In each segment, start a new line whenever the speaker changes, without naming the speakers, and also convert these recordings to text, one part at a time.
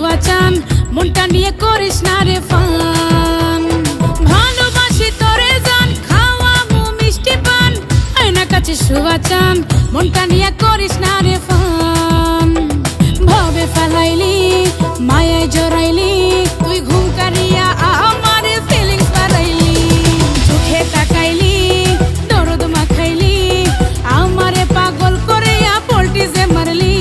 শুভাচান মনটা নিয়ে করিস না রে ফান ভালোবাসি তোরে জান খাওয়াবো মিষ্টি পান আয়না কাছে শুভাচান মনটা নিয়ে করিস না রে ফান ভাবে ফেলাইলি মায়ায় জড়াইলি তুই ঘুম কারিয়া আমারে ফিলিংস বাড়াইলি চোখে তাকাইলি দরদ মাখাইলি আমারে পাগল করিয়া পল্টিজে মারলি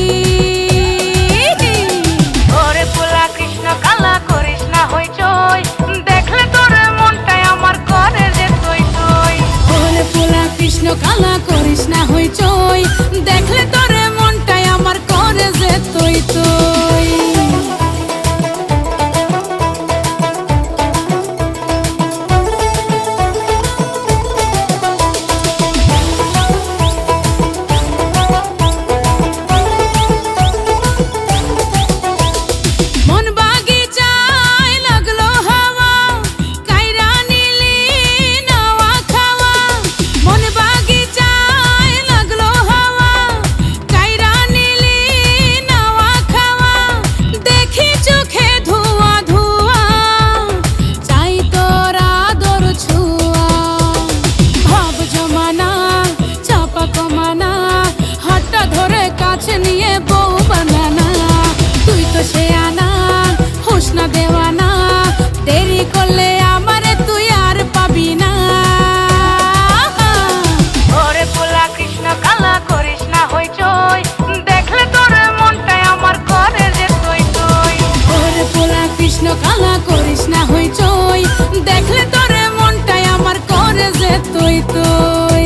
ওরে পোলা কৃষ্ণ কালা করিস না হইচই দেখলে তোর মনটাই আমার করে যে তুই তুই
ওরে পোলা কৃষ্ণ কালা করিস না হইচই দেখলে তোরে মনটাই আমার করে যে তুই তুই মন বাগিচায় লাগলো হাওয়া কাইরা নিলি নাওয়া খাওয়া মন বাগিচায় লাগলো হাওয়া কাইরা নিলি নাওয়া খাওয়া দেখি চোখে ধোঁয়া ধোঁয়া চাই তোর আদর ছোঁয়া ভাব জমানা চাপা কমানা হাতটা ধরে কাছে নিয়ে বউ বানানা তুই তো সে আনা হোস না দেওয়ানা দেরি করলে আমারে তুই আর পাবি না
ওরে পোলা কৃষ্ণ কালা করিস না হইচই দেখলে তোর মনটাই আমার করে যে তুই তুই
ওরে পোলা কৃষ্ণ কালা করিস না হইচই দেখলে তোরে মনটাই আমার করে যে তুই তুই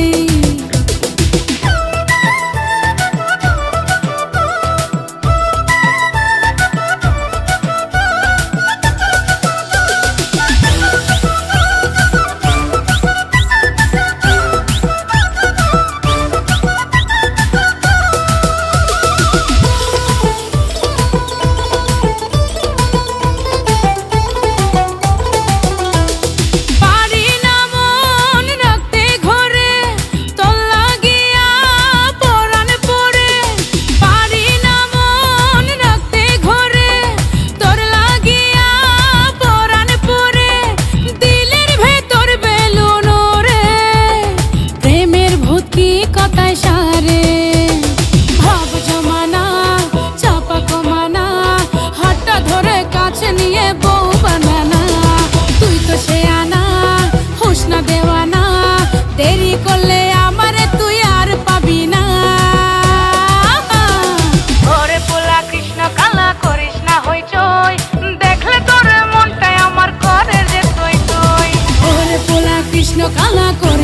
পারি না মন রাখতে ঘরে তোর লাগিয়া পরাণ পড়ে পারি না মন রাখতে ঘরে তোর লাগিয়া পরাণ পড়ে দিলের ভেতর বেলুন রে প্রেমের ভূতি কথায় সারে ভাব জমানা চাপা কমানা হাতটা ধরে কাছে নিয়ে বউ বানানা তুই তো সে আনা হোস না দেওয়ানা দেরি করলে আমারে তুই আর পাবি না
ওরে পোলা কৃষ্ণ কালা করিস না হইচই দেখলে তোর মনটাই আমার করে যে তুই তুই
ওরে পোলা কৃষ্ণ কালা করে